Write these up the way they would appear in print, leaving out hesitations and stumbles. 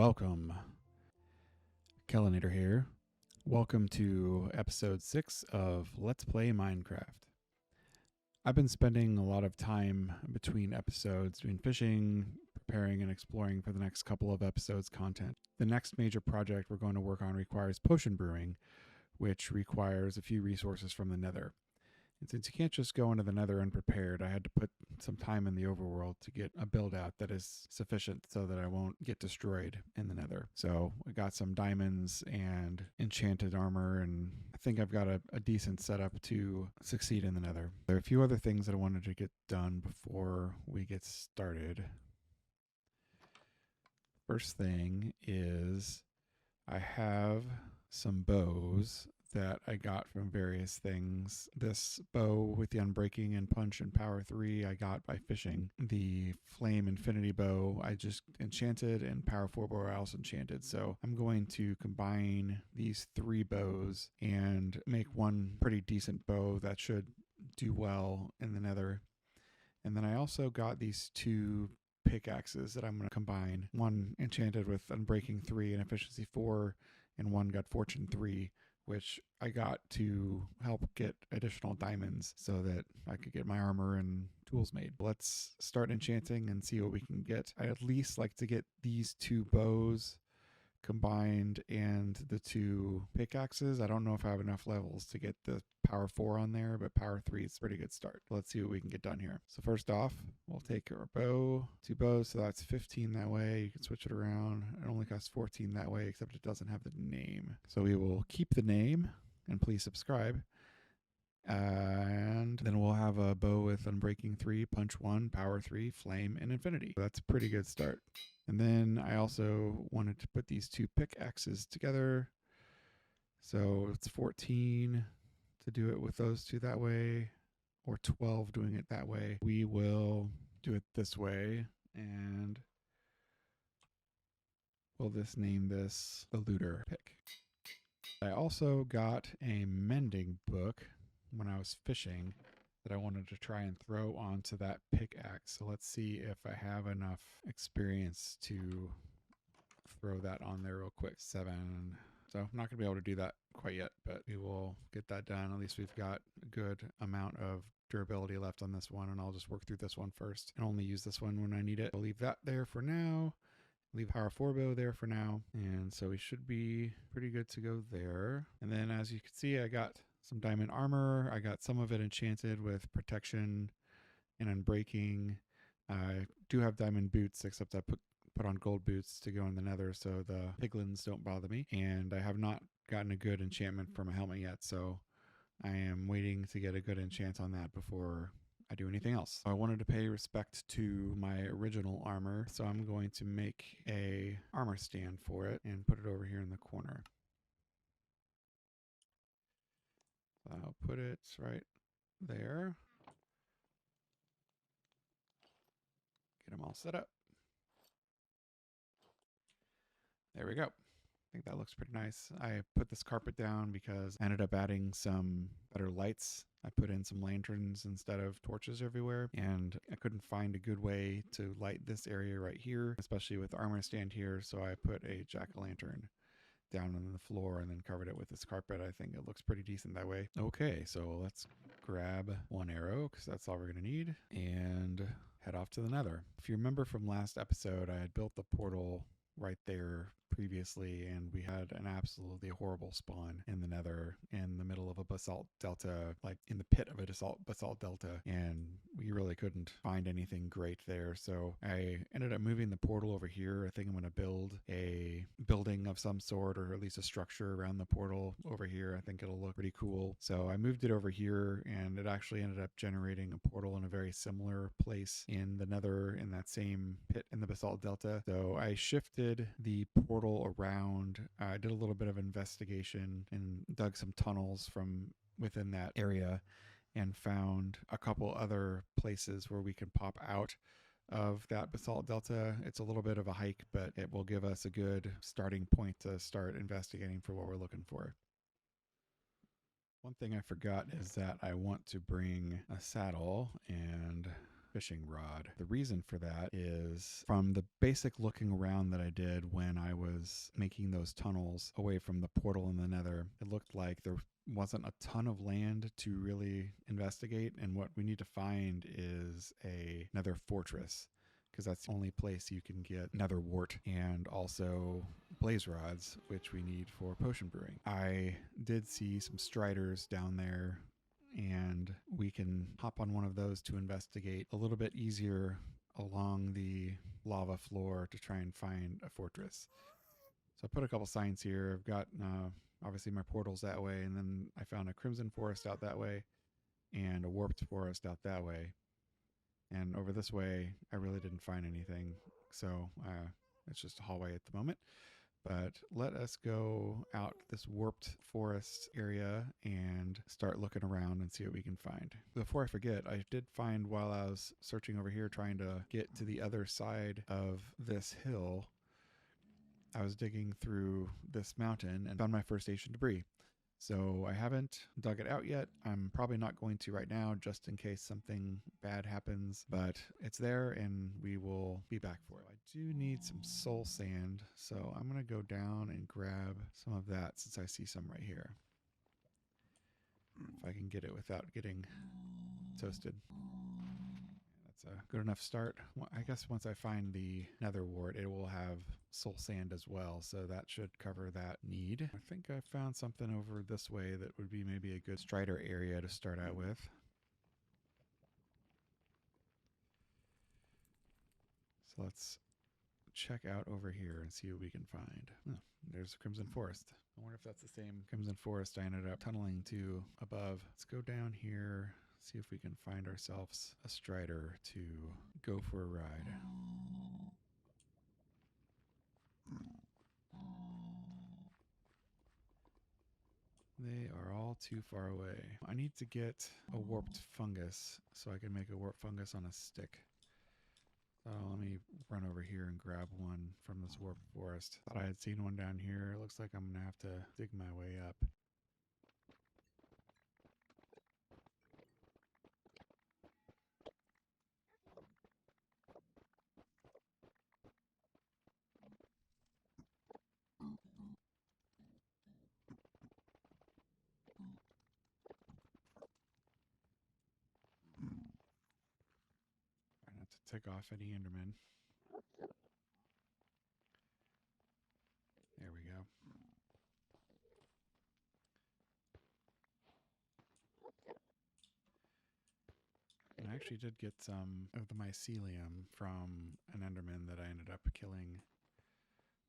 welcome. Kellinator here. Welcome to episode 6 of Let's Play Minecraft. I've been spending a lot of time between episodes doing fishing, preparing and exploring for the next couple of episodes content. The next major project we're going to work on requires potion brewing, which requires a few resources from the Nether. And since you can't just go into the Nether unprepared, I had to put some time in the overworld to get a build out that is sufficient so that I won't get destroyed in the Nether. So I got some diamonds and enchanted armor, and I think I've got a decent setup to succeed in the Nether. There are a few other things that I wanted to get done before we get started. First thing is I have some bows that I got from various things. This bow with the unbreaking and punch and power 3 I got by fishing. The flame infinity bow I just enchanted, and power 4 bow I also enchanted. So I'm going to combine these 3 bows and make one pretty decent bow that should do well in the Nether. And then I also got these 2 pickaxes that I'm going to combine. One enchanted with unbreaking 3 and efficiency 4, and one got fortune 3, which I got to help get additional diamonds so that I could get my armor and tools made. Let's start enchanting and see what we can get. I at least like to get these 2 bows combined and the 2 pickaxes. I don't know if I have enough levels to get the power 4 on there, but power 3 is a pretty good start. Let's see what we can get done here. So first off, we'll take our bow, 2 bows, so that's 15 that way. You can switch it around. It only costs 14 that way, except it doesn't have the name. So we will keep the name, and please subscribe. And then we'll have a bow with unbreaking 3, punch 1, power 3, flame, and infinity. That's a pretty good start. And then I also wanted to put these 2 pickaxes together. So it's 14 to do it with those 2 that way, or 12 doing it that way. We will do it this way, and we'll just name this the looter pick. I also got a mending book when I was fishing that I wanted to try and throw onto that pickaxe. So let's see if I have enough experience to throw that on there real quick. 7. So I'm not going to be able to do that quite yet, but we will get that done. At least we've got a good amount of durability left on this one, and I'll just work through this one first and only use this one when I need it. I'll leave that there for now. Leave power 4 bow there for now. And so we should be pretty good to go there. And then as you can see, I got some diamond armor. I got some of it enchanted with protection and unbreaking. I do have diamond boots, except I put on gold boots to go in the Nether so the piglins don't bother me. And I have not gotten a good enchantment for my helmet yet, so I am waiting to get a good enchant on that before I do anything else. I wanted to pay respect to my original armor, so I'm going to make a armor stand for it and put it over here in the corner. I'll put it right there. Get them all set up. There we go. I think that looks pretty nice. I put this carpet down because I ended up adding some better lights. I put in some lanterns instead of torches everywhere, and I couldn't find a good way to light this area right here, especially with the armor stand here, so I put a jack-o'-lantern down on the floor and then covered it with this carpet. I think it looks pretty decent that way. Okay, so let's grab 1 arrow because that's all we're going to need, and head off to the Nether. If you remember from last episode, I had built the portal right there previously, and we had an absolutely horrible spawn in the Nether in the middle of a basalt delta, like in the pit of a basalt delta, and we really couldn't find anything great there. So I ended up moving the portal over here. I think I'm going to build a building of some sort, or at least a structure around the portal over here. I think it'll look pretty cool. So I moved it over here, and it actually ended up generating a portal in a very similar place in the Nether, in that same pit in the basalt delta. So I shifted the portal around. I did a little bit of investigation and dug some tunnels from within that area and found a couple other places where we can pop out of that basalt delta. It's a little bit of a hike, but it will give us a good starting point to start investigating for what we're looking for. One thing I forgot is that I want to bring a saddle and fishing rod. The reason for that is from the basic looking around that I did when I was making those tunnels away from the portal in the Nether, it looked like there wasn't a ton of land to really investigate, and what we need to find is a Nether fortress, because that's the only place you can get Nether wart and also blaze rods, which we need for potion brewing. I did see some striders down there, and we can hop on one of those to investigate a little bit easier along the lava floor to try and find a fortress. So I put a couple signs here. I've got obviously my portals that way, and then I found a crimson forest out that way and a warped forest out that way. And over this way, I really didn't find anything. So it's just a hallway at the moment. But let us go out this warped forest area and start looking around and see what we can find. Before I forget, I did find while I was searching over here trying to get to the other side of this hill, I was digging through this mountain and found my first ancient debris. So I haven't dug it out yet. I'm probably not going to right now just in case something bad happens, but it's there and we will be back for it. I do need some soul sand, so I'm going to go down and grab some of that since I see some right here. If I can get it without getting toasted. That's a good enough start. I guess once I find the Nether wart, it will have soul sand as well, so that should cover that need. I think I found something over this way that would be maybe a good strider area to start out with. So let's check out over here and see what we can find. Oh, there's Crimson Forest. I wonder if that's the same Crimson Forest I ended up tunneling to above. Let's go down here, see if we can find ourselves a strider to go for a ride. They are all too far away. I need to get a warped fungus so I can make a warped fungus on a stick. So let me run over here and grab one from this warped forest. Thought I had seen one down here. It looks like I'm gonna have to dig my way up. Try not to tick off any Endermen. There we go. And I actually did get some of the mycelium from an Enderman that I ended up killing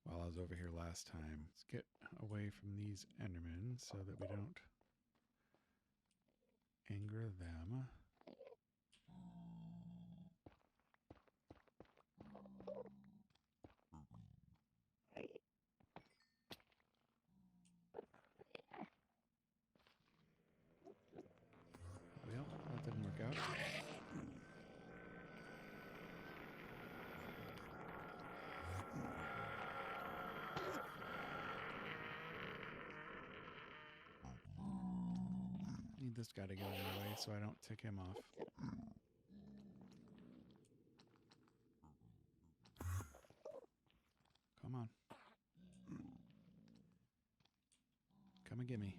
while I was over here last time. Let's get away from these Endermen so that we don't anger them. Well, that didn't work out. Need this guy to get out of my way so I don't tick him off. Come on. Come and get me.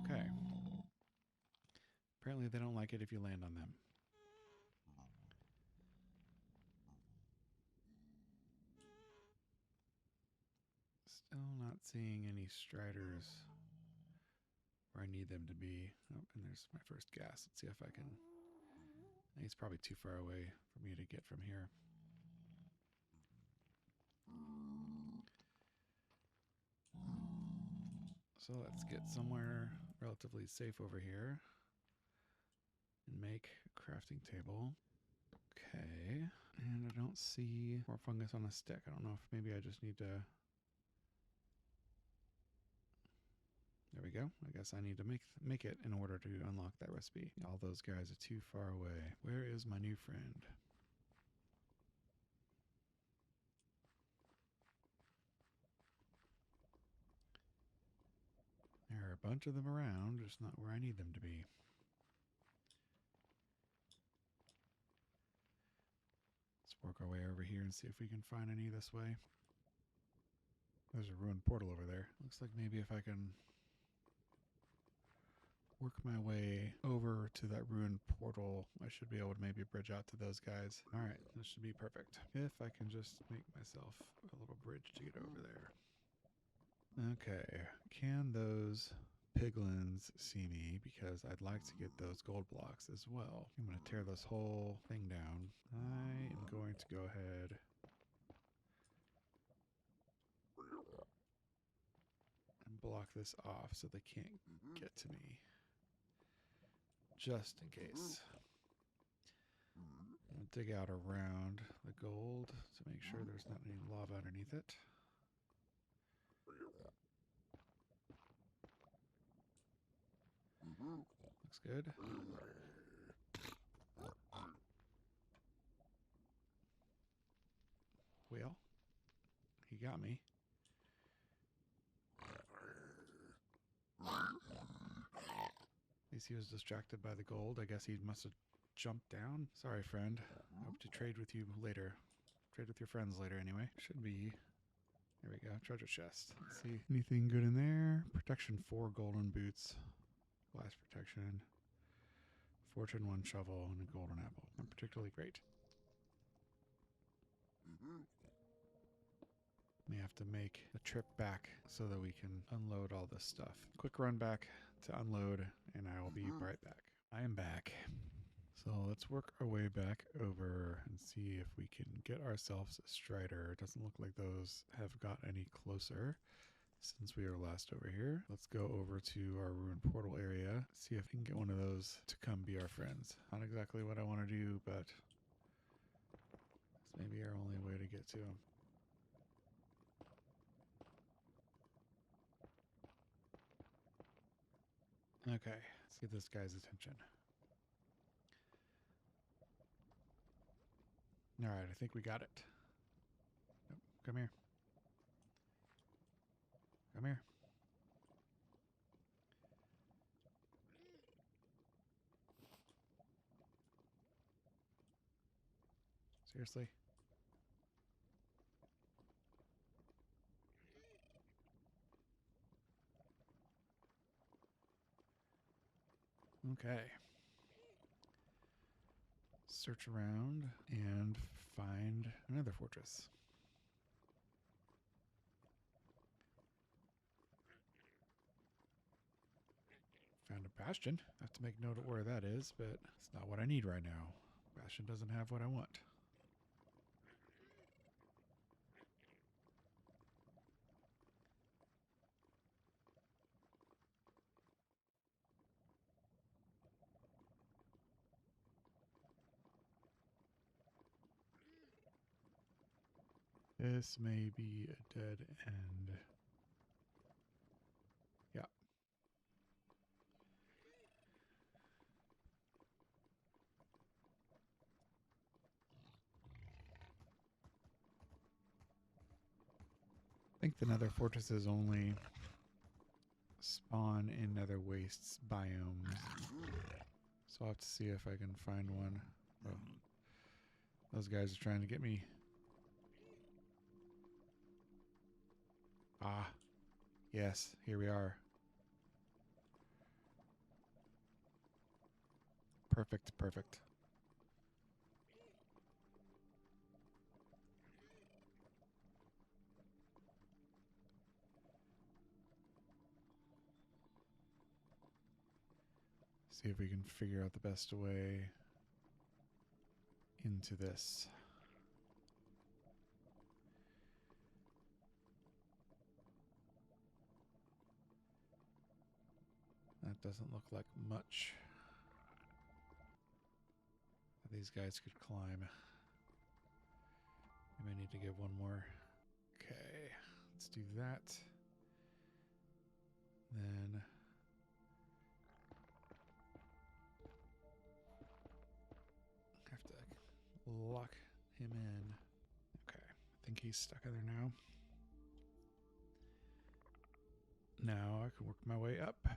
Okay. Apparently they don't like it if you land on them. Still not seeing any striders where I need them to be. Oh, and there's my first gas. Let's see if I can... He's probably too far away for me to get from here. So let's get somewhere relatively safe over here and make a crafting table. Okay, and I don't see more fungus on a stick. I don't know if maybe I just need to... There we go. I guess I need to make it in order to unlock that recipe. All those guys are too far away. Where is my new friend? There are a bunch of them around, just not where I need them to be. Let's work our way over here and see if we can find any this way. There's a ruined portal over there. Looks like maybe if I can work my way over to that ruined portal, I should be able to maybe bridge out to those guys. All right, this should be perfect. If I can just make myself a little bridge to get over there. Okay, can those piglins see me? Because I'd like to get those gold blocks as well. I'm going to tear this whole thing down. I am going to go ahead and block this off so they can't get to me. Just in case. I'll dig out around the gold to make sure there's not any lava underneath it. Looks good. Well, he got me. At least he was distracted by the gold. I guess he must have jumped down. Sorry, friend. I hope to trade with you later. Trade with your friends later anyway. Should be. There we go. Treasure chest. Let's see. Anything good in there? Protection 4 golden boots. Blast protection. Fortune 1 shovel and a golden apple. Not particularly great. May have to make a trip back so that we can unload all this stuff. Quick run back to unload, and I will be right back. I am back. So let's work our way back over and see if we can get ourselves a strider. It doesn't look like those have got any closer since we were last over here. Let's go over to our ruined portal area, see if we can get one of those to come be our friends. Not exactly what I want to do, but it's maybe our only way to get to them. Okay, let's get this guy's attention. All right, I think we got it. Nope, come here. Come here. Seriously? Okay. Search around and find another fortress. Found a bastion. I have to make note of where that is, but it's not what I need right now. Bastion doesn't have what I want. This may be a dead end. Yeah. I think the Nether fortresses only spawn in Nether wastes biomes. So I'll have to see if I can find one. Oh, those guys are trying to get me. Ah, yes, here we are. Perfect, perfect. See if we can figure out the best way into this. That doesn't look like much that these guys could climb. I may need to give one more. Okay, let's do that. Then have to lock him in. Okay, I think he's stuck in there now. Now I can work my way up. I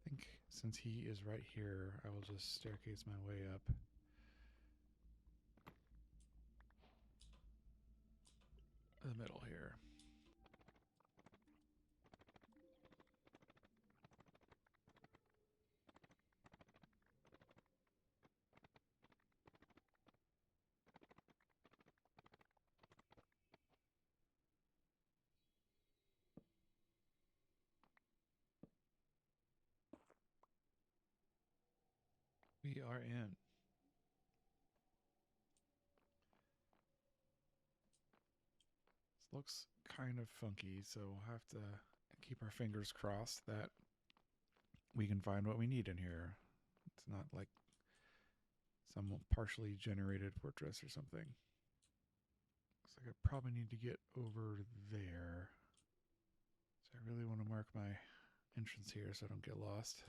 think since he is right here, I will just staircase my way up. The middle here. We are in. This looks kind of funky, so we'll have to keep our fingers crossed that we can find what we need in here. It's not like some partially generated fortress or something. Looks like I probably need to get over there. So I really want to mark my entrance here so I don't get lost.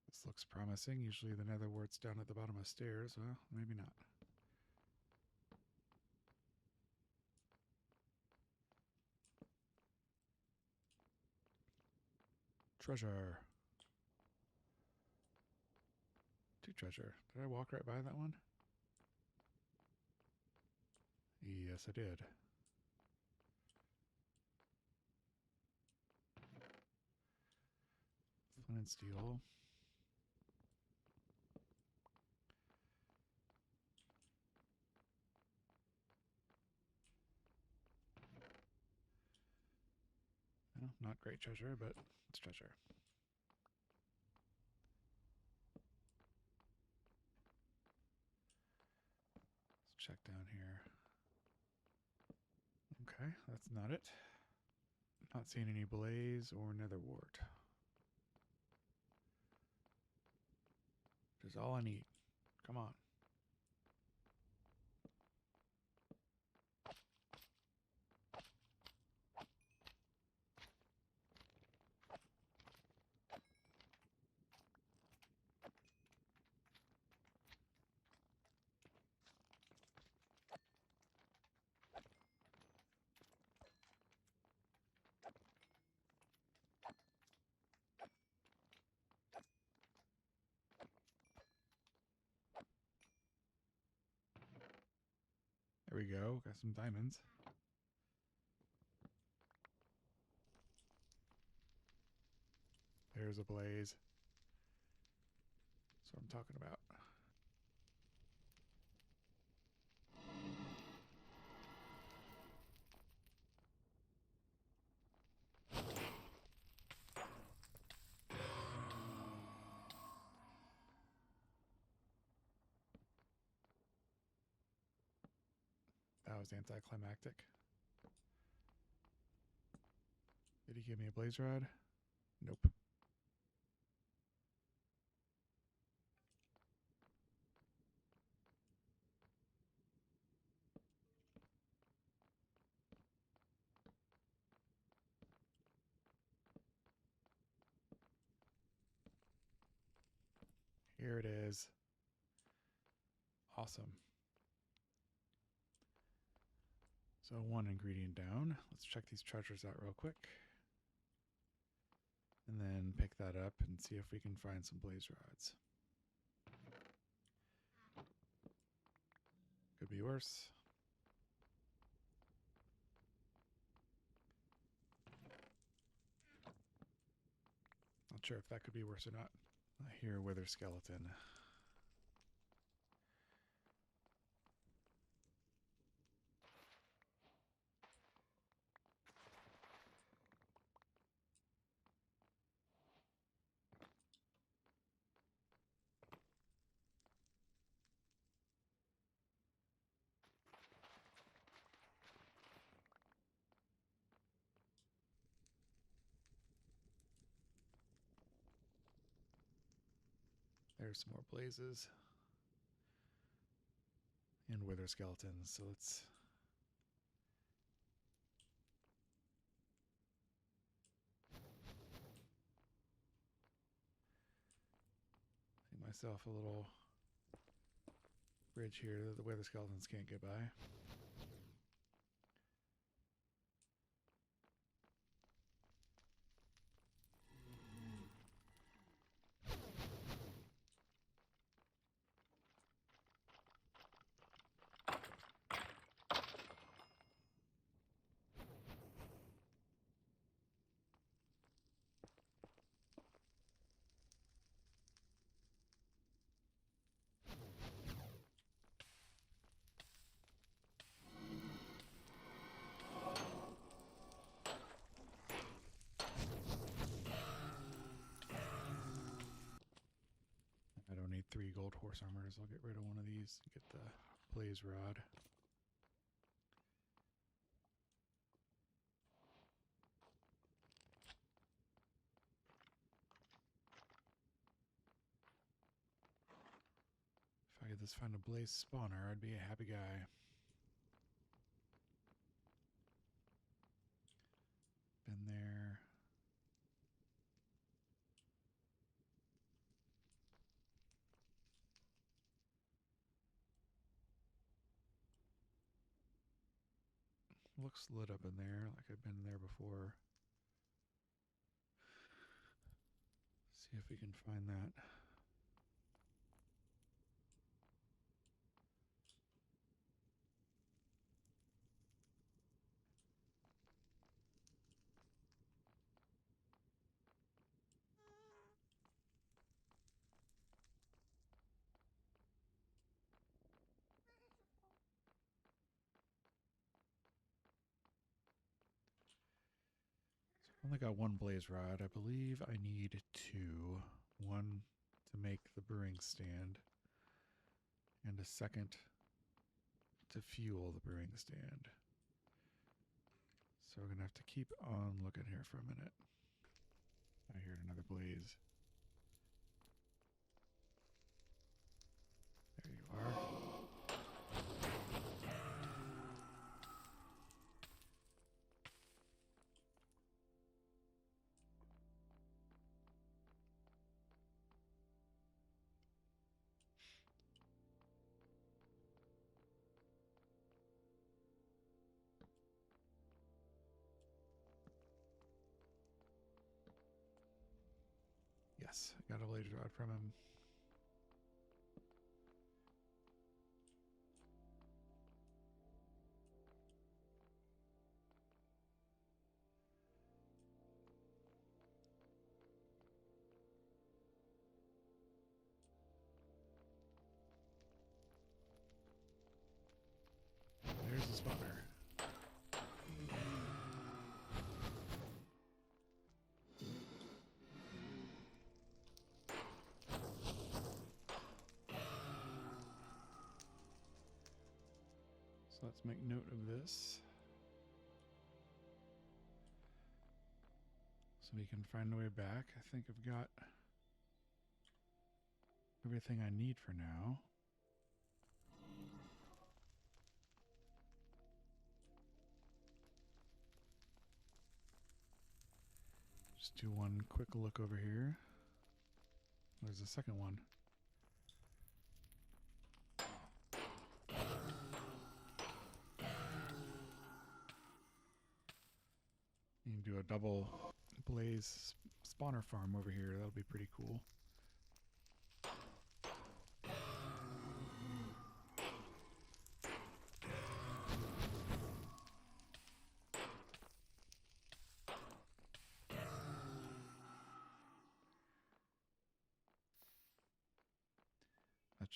This looks promising. Usually the nether wart's down at the bottom of stairs. Well, maybe not. Treasure. 2 treasure. Did I walk right by that one? Yes, I did. Flint and steel. Well, not great treasure, but it's treasure. Let's check down here. Okay, that's not it. Not seeing any blaze or nether wart. Which is all I need. Come on. There we go. Got some diamonds. There's a blaze. That's what I'm talking about. That was anticlimactic. Did he give me a blaze rod? Nope. Here it is. Awesome. So 1 ingredient down. Let's check these treasures out real quick. And then pick that up and see if we can find some blaze rods. Could be worse. Not sure if that could be worse or not. I hear a wither skeleton. There's some more blazes and wither skeletons. So let's make myself a little bridge here that the wither skeletons can't get by. I don't need 3 gold horse armors. I'll get rid of one of these and get the blaze rod. If I could just find a blaze spawner, I'd be a happy guy. Been there. Looks lit up in there, like I've been there before. See if we can find that. Only got 1 blaze rod. I believe I need 2. 1 to make the brewing stand, and a second to fuel the brewing stand. So we're going to have to keep on looking here for a minute. I heard another blaze. There you are. Yes, I got a blaze rod from him. There's the spawner. So let's make note of this, so we can find a way back. I think I've got everything I need for now. Just do one quick look over here. There's the second one. You can do a double blaze spawner farm over here. That'll be pretty cool.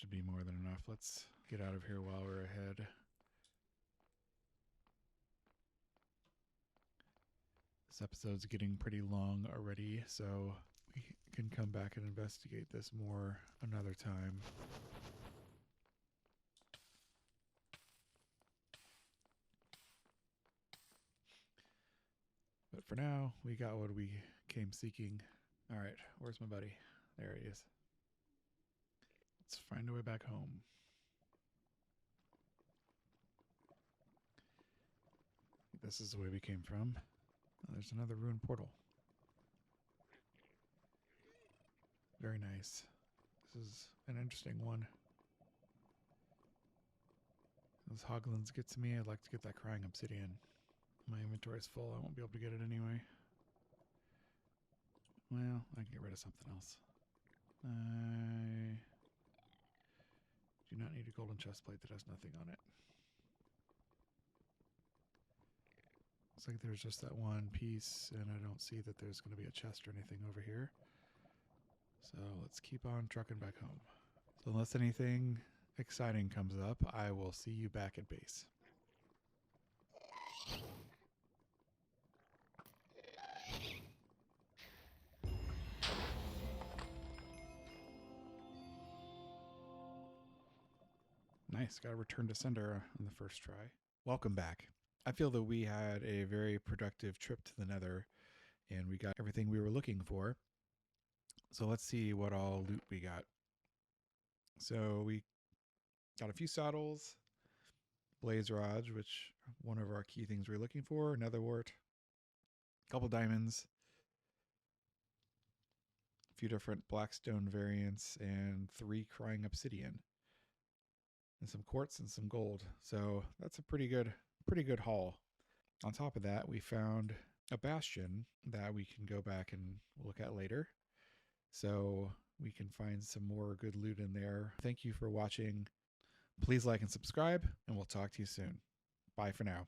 Should be more than enough. Let's get out of here while we're ahead. This episode's getting pretty long already, so we can come back and investigate this more another time. But for now, we got what we came seeking. All right, where's my buddy? There he is. Let's find a way back home. This is the way we came from. Oh, there's another ruined portal. Very nice. This is an interesting one. Those hoglins get to me. I'd like to get that crying obsidian. My inventory's full. I won't be able to get it anyway. Well, I can get rid of something else. I do not need a golden chest plate that has nothing on it. Looks like there's just that one piece, and I don't see that there's going to be a chest or anything over here. So let's keep on trucking back home. So unless anything exciting comes up, I will see you back at base. Nice, got a return to sender on the first try. Welcome back. I feel that we had a very productive trip to the Nether, and we got everything we were looking for. So let's see what all loot we got. So we got a few saddles, blaze rods, which one of our key things we were looking for, nether wart, a couple diamonds, a few different blackstone variants, and 3 crying obsidian, and some quartz and some gold. So that's a pretty good haul. On top of that, we found a bastion that we can go back and look at later. So we can find some more good loot in there. Thank you for watching. Please like and subscribe, and we'll talk to you soon. Bye for now.